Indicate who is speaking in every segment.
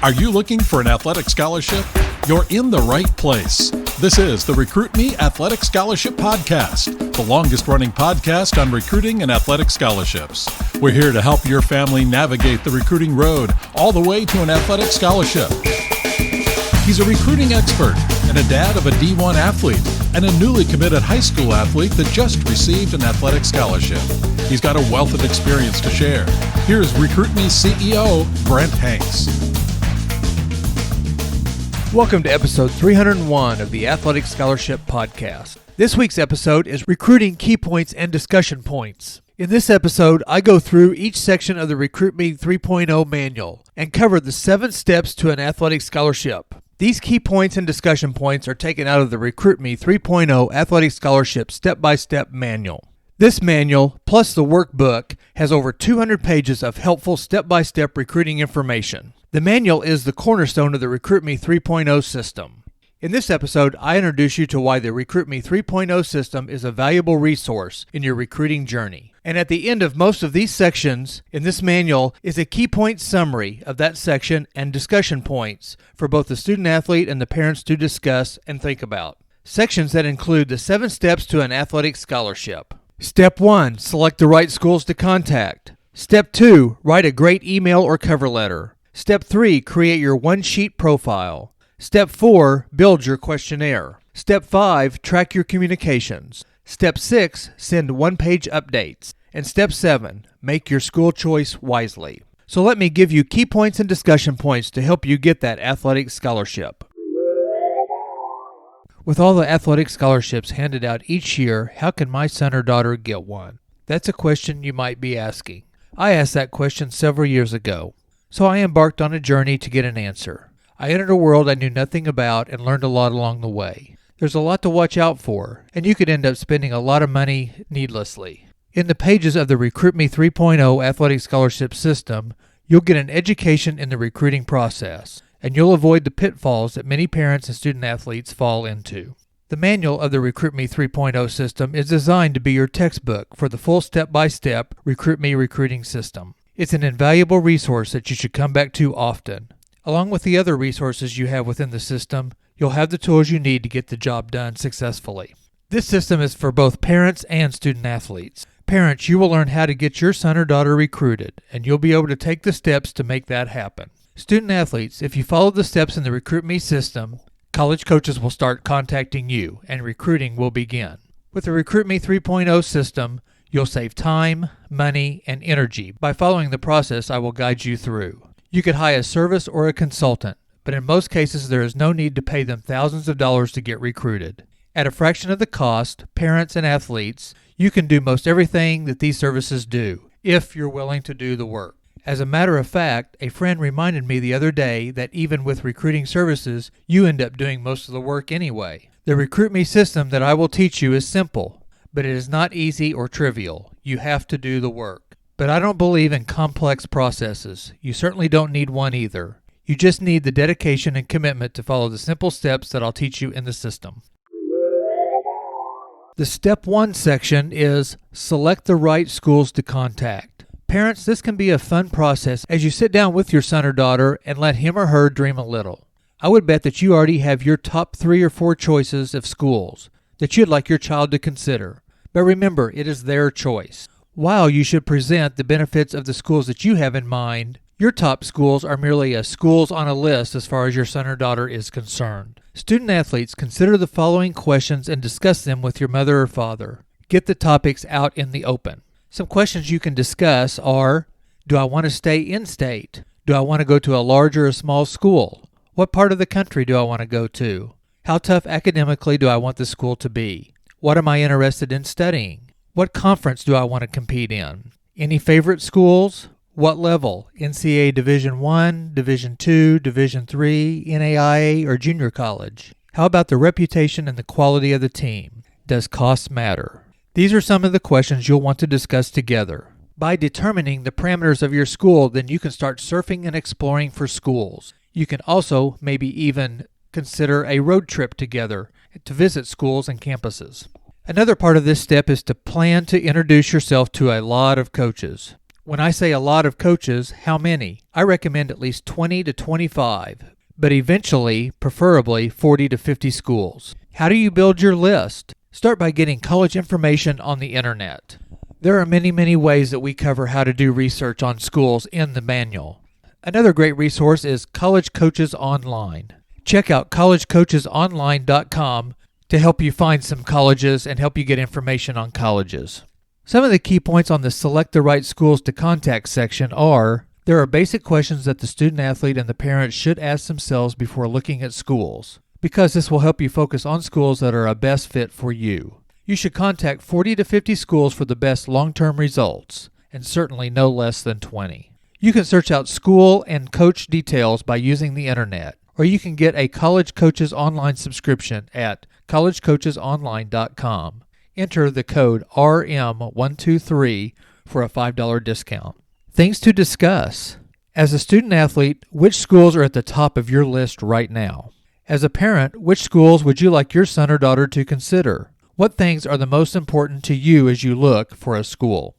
Speaker 1: Are you looking for an athletic scholarship? You're in the right place. This is the Recruit Me Athletic Scholarship Podcast, the longest-running podcast on recruiting and athletic scholarships. We're here to help your family navigate the recruiting road all the way to an athletic scholarship. He's a recruiting expert and a dad of a D1 athlete and a newly committed high school athlete that just received an athletic scholarship. He's got a wealth of experience to share. Here's Recruit Me CEO, Brent Hanks.
Speaker 2: Welcome to episode 301 of the Athletic Scholarship Podcast. This week's episode is Recruiting Key Points and Discussion Points. In this episode, I go through each section of the Recruit Me 3.0 manual and cover the 7 steps to an athletic scholarship. These key points and discussion points are taken out of the Recruit Me 3.0 Athletic Scholarship Step-by-Step Manual. This manual, plus the workbook, has over 200 pages of helpful step-by-step recruiting information. The manual is the cornerstone of the Recruit Me 3.0 system. In this episode, I introduce you to why the Recruit Me 3.0 system is a valuable resource in your recruiting journey. And at the end of most of these sections in this manual is a key point summary of that section and discussion points for both the student athlete and the parents to discuss and think about. Sections that include the 7 steps to an athletic scholarship. Step 1, select the right schools to contact. Step 2, write a great email or cover letter. Step 3, create your one-sheet profile. Step 4, build your questionnaire. Step 5, track your communications. Step 6, send one-page updates. And Step 7, make your school choice wisely. So let me give you key points and discussion points to help you get that athletic scholarship. With all the athletic scholarships handed out each year, how can my son or daughter get one? That's a question you might be asking. I asked that question several years ago. So I embarked on a journey to get an answer. I entered a world I knew nothing about and learned a lot along the way. There's a lot to watch out for, and you could end up spending a lot of money needlessly. In the pages of the Recruit Me 3.0 Athletic Scholarship System, you'll get an education in the recruiting process, and you'll avoid the pitfalls that many parents and student athletes fall into. The manual of the Recruit Me 3.0 system is designed to be your textbook for the full step-by-step Recruit Me recruiting system. It's an invaluable resource that you should come back to often. Along with the other resources you have within the system, you'll have the tools you need to get the job done successfully. This system is for both parents and student athletes. Parents, you will learn how to get your son or daughter recruited, and you'll be able to take the steps to make that happen. Student athletes, if you follow the steps in the Recruit Me system, college coaches will start contacting you, and recruiting will begin. With the Recruit Me 3.0 system, you'll save time, money, and energy by following the process I will guide you through. You could hire a service or a consultant, but in most cases there is no need to pay them thousands of dollars to get recruited. At a fraction of the cost, parents and athletes, you can do most everything that these services do, if you're willing to do the work. As a matter of fact, a friend reminded me the other day that even with recruiting services, you end up doing most of the work anyway. The Recruit Me system that I will teach you is simple, but it is not easy or trivial. You have to do the work. But I don't believe in complex processes. You certainly don't need one either. You just need the dedication and commitment to follow the simple steps that I'll teach you in the system. The Step 1 section is select the right schools to contact. Parents, this can be a fun process as you sit down with your son or daughter and let him or her dream a little. I would bet that you already have your top 3 or 4 choices of schools that you'd like your child to consider. But remember, it is their choice. While you should present the benefits of the schools that you have in mind, your top schools are merely schools on a list as far as your son or daughter is concerned. Student athletes, consider the following questions and discuss them with your mother or father. Get the topics out in the open. Some questions you can discuss are, do I want to stay in-state? Do I want to go to a large or a small school? What part of the country do I want to go to? How tough academically do I want the school to be? What am I interested in studying? What conference do I want to compete in? Any favorite schools? What level? NCAA Division I, Division II, Division III, NAIA, or junior college? How about the reputation and the quality of the team? Does cost matter? These are some of the questions you'll want to discuss together. By determining the parameters of your school, then you can start surfing and exploring for schools. You can also maybe even consider a road trip together to visit schools and campuses. Another part of this step is to plan to introduce yourself to a lot of coaches. When I say a lot of coaches, how many? I recommend at least 20 to 25, but eventually, preferably 40 to 50 schools. How do you build your list? Start by getting college information on the internet. There are many ways that we cover how to do research on schools in the manual. Another great resource is College Coaches Online. Check out collegecoachesonline.com to help you find some colleges and help you get information on colleges. Some of the key points on the Select the Right Schools to Contact section are: there are basic questions that the student athlete and the parents should ask themselves before looking at schools, because this will help you focus on schools that are a best fit for you. You should contact 40 to 50 schools for the best long-term results, and certainly no less than 20. You can search out school and coach details by using the internet, or you can get a College Coaches Online subscription at collegecoachesonline.com. Enter the code RM123 for a $5 discount. Things to discuss. As a student athlete, which schools are at the top of your list right now? As a parent, which schools would you like your son or daughter to consider? What things are the most important to you as you look for a school?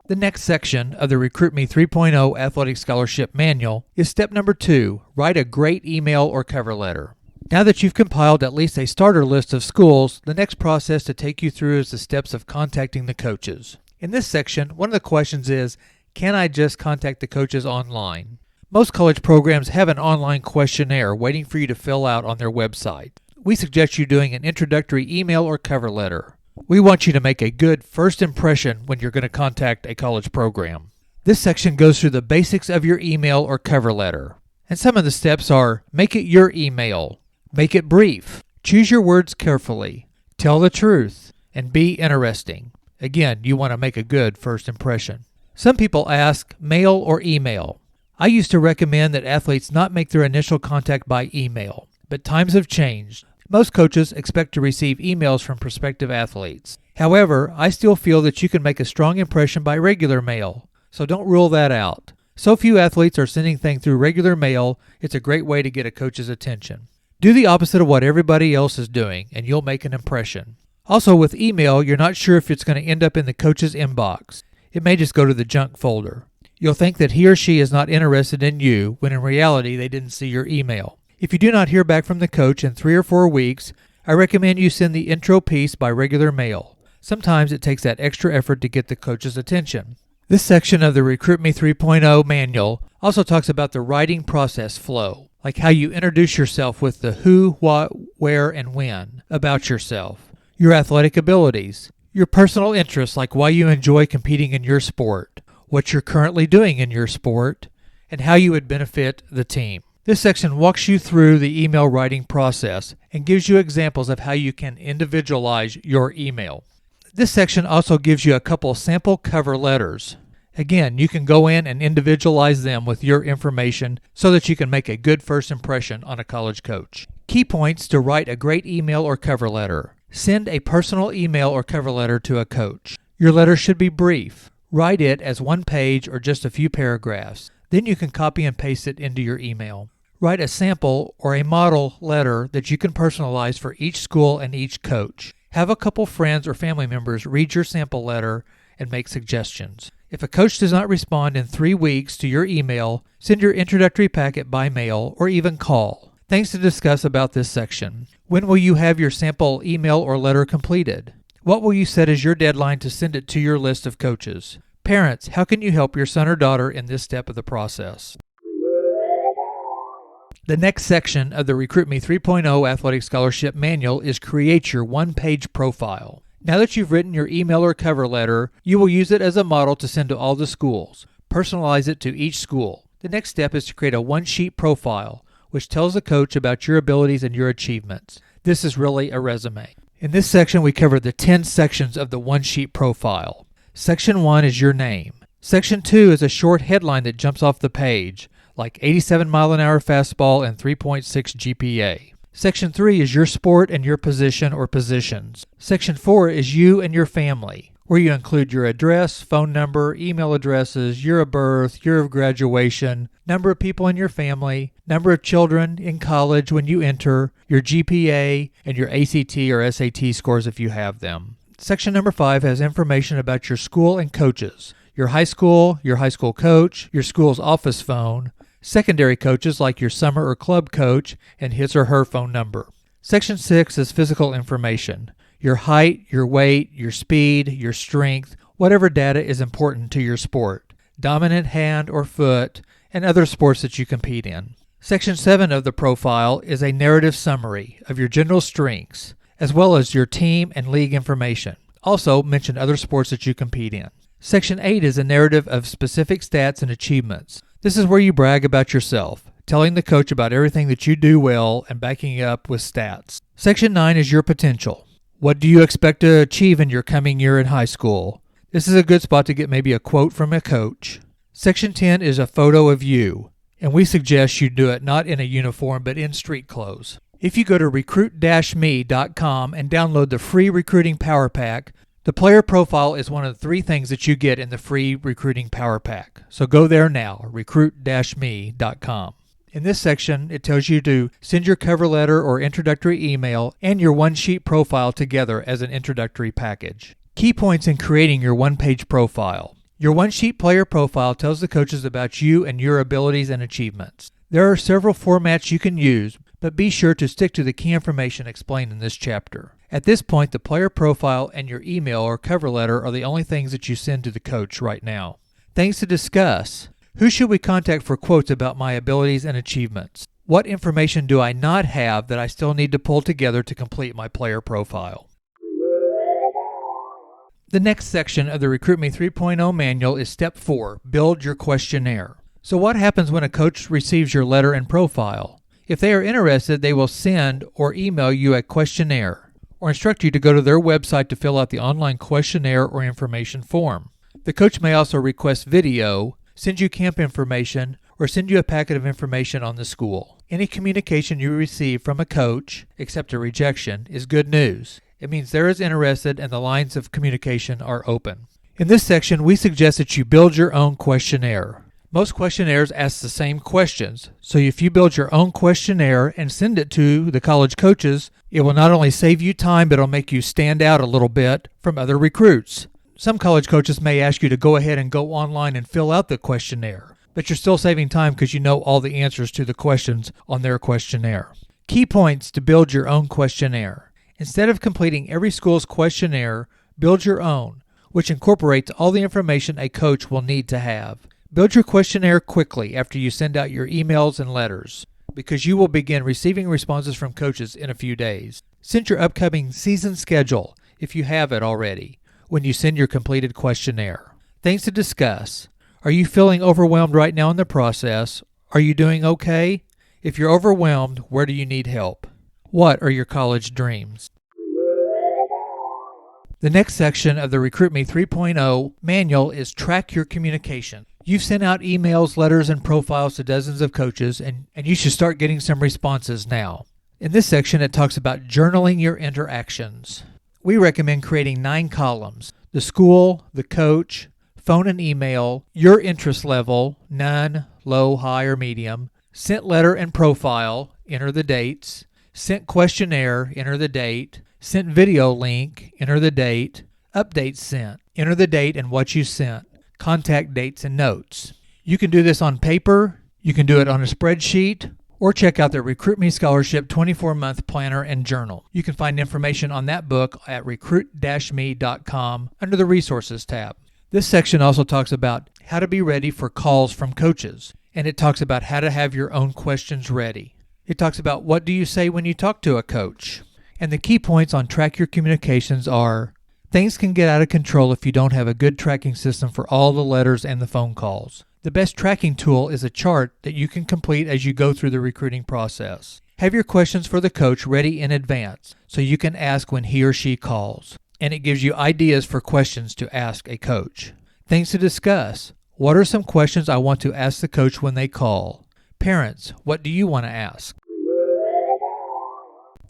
Speaker 2: The next section of the Recruit Me 3.0 Athletic Scholarship Manual is step number 2, write a great email or cover letter. Now that you've compiled at least a starter list of schools, the next process to take you through is the steps of contacting the coaches. In this section, one of the questions is, can I just contact the coaches online? Most college programs have an online questionnaire waiting for you to fill out on their website. We suggest you doing an introductory email or cover letter. We want you to make a good first impression when you're going to contact a college program. This section goes through the basics of your email or cover letter. And some of the steps are: make it your email, make it brief, choose your words carefully, tell the truth, and be interesting. Again, you want to make a good first impression. Some people ask, mail or email. I used to recommend that athletes not make their initial contact by email, but times have changed. Most coaches expect to receive emails from prospective athletes. However, I still feel that you can make a strong impression by regular mail, so don't rule that out. So few athletes are sending things through regular mail, it's a great way to get a coach's attention. Do the opposite of what everybody else is doing, and you'll make an impression. Also, with email, you're not sure if it's going to end up in the coach's inbox. It may just go to the junk folder. You'll think that he or she is not interested in you, when in reality they didn't see your email. If you do not hear back from the coach in 3 or 4 weeks, I recommend you send the intro piece by regular mail. Sometimes it takes that extra effort to get the coach's attention. This section of the Recruit Me 3.0 manual also talks about the writing process flow, like how you introduce yourself with the who, what, where, and when about yourself, your athletic abilities, your personal interests like why you enjoy competing in your sport, what you're currently doing in your sport, and how you would benefit the team. This section walks you through the email writing process and gives you examples of how you can individualize your email. This section also gives you a couple sample cover letters. Again, you can go in and individualize them with your information so that you can make a good first impression on a college coach. Key points to write a great email or cover letter. Send a personal email or cover letter to a coach. Your letter should be brief. Write it as 1 page or just a few paragraphs. Then you can copy and paste it into your email. Write a sample or a model letter that you can personalize for each school and each coach. Have a couple friends or family members read your sample letter and make suggestions. If a coach does not respond in 3 weeks to your email, send your introductory packet by mail or even call. Things to discuss about this section. When will you have your sample email or letter completed? What will you set as your deadline to send it to your list of coaches? Parents, how can you help your son or daughter in this step of the process? The next section of the Recruit Me 3.0 Athletic Scholarship Manual is create your 1-page profile. Now that you've written your email or cover letter, you will use it as a model to send to all the schools. Personalize it to each school. The next step is to create a 1-sheet profile, which tells the coach about your abilities and your achievements. This is really a resume. In this section, we cover the 10 sections of the 1-sheet profile. Section 1 is your name. Section 2 is a short headline that jumps off the page, like 87-mile-an-hour fastball and 3.6 GPA. Section 3 is your sport and your position or positions. Section 4 is you and your family, where you include your address, phone number, email addresses, year of birth, year of graduation, number of people in your family, number of children in college when you enter, your GPA, and your ACT or SAT scores if you have them. Section number 5 has information about your school and coaches, your high school coach, your school's office phone, secondary coaches like your summer or club coach, and his or her phone number. Section 6 is physical information, your height, your weight, your speed, your strength, whatever data is important to your sport, dominant hand or foot, and other sports that you compete in. Section 7 of the profile is a narrative summary of your general strengths, as well as your team and league information. Also, mention other sports that you compete in. Section 8 is a narrative of specific stats and achievements. This is where you brag about yourself, telling the coach about everything that you do well and backing it up with stats. Section 9 is your potential. What do you expect to achieve in your coming year in high school? This is a good spot to get maybe a quote from a coach. Section 10 is a photo of you, and we suggest you do it not in a uniform but in street clothes. If you go to recruit-me.com and download the free Recruiting Power Pack, the player profile is one of the 3 things that you get in the free Recruiting Power Pack. So go there now, recruit-me.com. In this section, it tells you to send your cover letter or introductory email and your one-sheet profile together as an introductory package. Key points in creating your one-page profile. Your one-sheet player profile tells the coaches about you and your abilities and achievements. There are several formats you can use, but be sure to stick to the key information explained in this chapter. At this point, the player profile and your email or cover letter are the only things that you send to the coach right now. Things to discuss. Who should we contact for quotes about my abilities and achievements? What information do I not have that I still need to pull together to complete my player profile? The next section of the Recruit Me 3.0 manual is Step 4, Build Your Questionnaire. So what happens when a coach receives your letter and profile? If they are interested, they will send or email you a questionnaire or instruct you to go to their website to fill out the online questionnaire or information form. The coach may also request video, send you camp information, or send you a packet of information on the school. Any communication you receive from a coach, except a rejection, is good news. It means they're as interested and the lines of communication are open. In this section, we suggest that you build your own questionnaire. Most questionnaires ask the same questions, so if you build your own questionnaire and send it to the college coaches, it will not only save you time, but it'll make you stand out a little bit from other recruits. Some college coaches may ask you to go ahead and go online and fill out the questionnaire, but you're still saving time because you know all the answers to the questions on their questionnaire. Key points to build your own questionnaire. Instead of completing every school's questionnaire, build your own, which incorporates all the information a coach will need to have. Build your questionnaire quickly after you send out your emails and letters, because you will begin receiving responses from coaches in a few days. Send your upcoming season schedule, if you have it already, when you send your completed questionnaire. Things to discuss. Are you feeling overwhelmed right now in the process? Are you doing okay? If you're overwhelmed, where do you need help? What are your college dreams? The next section of the Recruit Me 3.0 manual is Track Your Communication. You've sent out emails, letters, and profiles to dozens of coaches, and you should start getting some responses now. In this section, it talks about journaling your interactions. We recommend creating 9 columns: the school, the coach, phone and email, your interest level, none, low, high, or medium, sent letter and profile, enter the dates, sent questionnaire, enter the date, sent video link, enter the date, updates sent, enter the date and what you sent, contact dates and notes. You can do this on paper, you can do it on a spreadsheet, or check out the Recruit Me Scholarship 24-month planner and journal. You can find information on that book at recruit-me.com under the Resources tab. This section also talks about how to be ready for calls from coaches, and it talks about how to have your own questions ready. It talks about what do you say when you talk to a coach. And the key points on Track Your Communications are: things can get out of control if you don't have a good tracking system for all the letters and the phone calls. The best tracking tool is a chart that you can complete as you go through the recruiting process. Have your questions for the coach ready in advance so you can ask when he or she calls. And it gives you ideas for questions to ask a coach. Things to discuss. What are some questions I want to ask the coach when they call? Parents, what do you want to ask?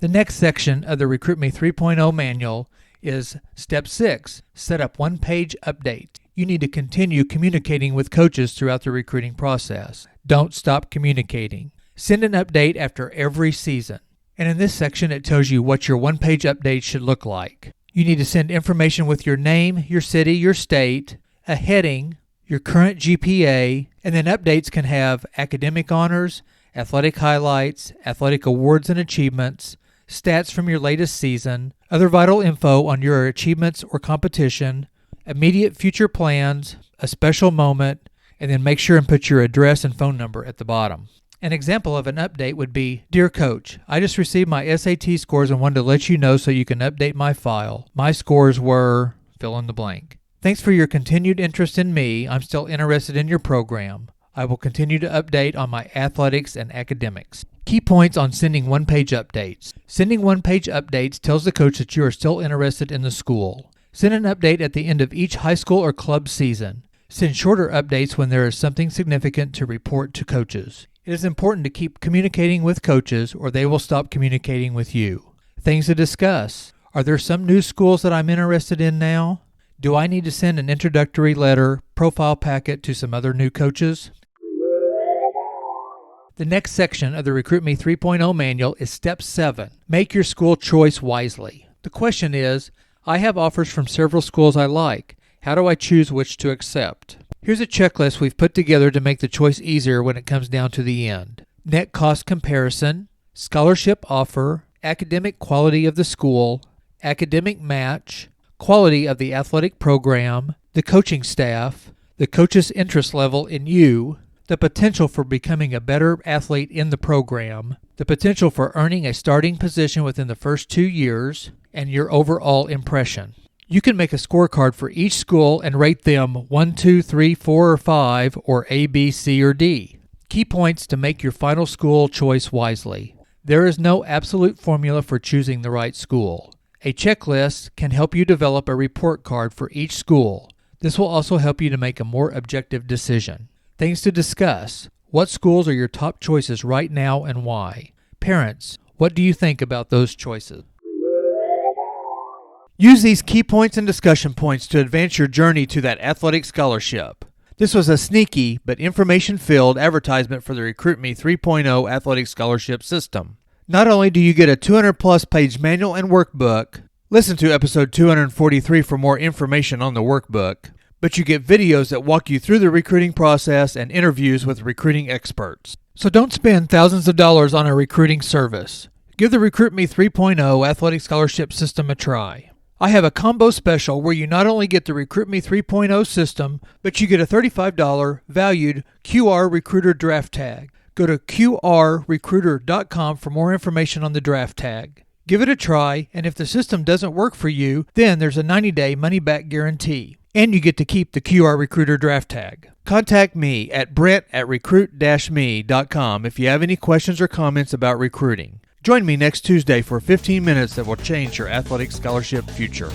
Speaker 2: The next section of the Recruit Me 3.0 manual is Step 6, Set up one-page update. You need to continue communicating with coaches throughout the recruiting process. Don't stop communicating. Send an update after every season. And in this section, it tells you what your one-page update should look like. You need to send information with your name, your city, your state, a heading, your current GPA, and then updates can have academic honors, athletic highlights, athletic awards and achievements, stats from your latest season, other vital info on your achievements or competition, immediate future plans, a special moment, and then make sure and put your address and phone number at the bottom. An example of an update would be, Dear Coach, I just received my SAT scores and wanted to let you know so you can update my file. My scores were, fill in the blank. Thanks for your continued interest in me. I'm still interested in your program. I will continue to update on my athletics and academics. Key points on sending one-page updates. Sending one-page updates tells the coach that you are still interested in the school. Send an update at the end of each high school or club season. Send shorter updates when there is something significant to report to coaches. It is important to keep communicating with coaches or they will stop communicating with you. Things to discuss. Are there some new schools that I'm interested in now? Do I need to send an introductory letter, profile packet to some other new coaches? The next section of the Recruit Me 3.0 manual is Step 7. Make your school choice wisely. The question is, I have offers from several schools I like. How do I choose which to accept? Here's a checklist we've put together to make the choice easier when it comes down to the end. Net cost comparison, scholarship offer, academic quality of the school, academic match, quality of the athletic program, the coaching staff, the coach's interest level in you, the potential for becoming a better athlete in the program, the potential for earning a starting position within the first 2 years, and your overall impression. You can make a scorecard for each school and rate them 1, 2, 3, 4, or 5, or A, B, C, or D. Key points to make your final school choice wisely. There is no absolute formula for choosing the right school. A checklist can help you develop a report card for each school. This will also help you to make a more objective decision. Things to discuss. What schools are your top choices right now and why? Parents, what do you think about those choices? Use these key points and discussion points to advance your journey to that athletic scholarship. This was a sneaky but information-filled advertisement for the Recruit Me 3.0 athletic scholarship system. Not only do you get a 200-plus page manual and workbook, listen to episode 243 for more information on the workbook, but you get videos that walk you through the recruiting process and interviews with recruiting experts. So don't spend thousands of dollars on a recruiting service. Give the Recruit Me 3.0 athletic scholarship system a try. I have a combo special where you not only get the Recruit Me 3.0 system, but you get a $35 valued QR Recruiter draft tag. Go to qrrecruiter.com for more information on the draft tag. Give it a try, and if the system doesn't work for you, then there's a 90-day money-back guarantee. And you get to keep the QR Recruiter draft tag. Contact me at brent@recruit-me.com if you have any questions or comments about recruiting. Join me next Tuesday for 15 minutes that will change your athletic scholarship future.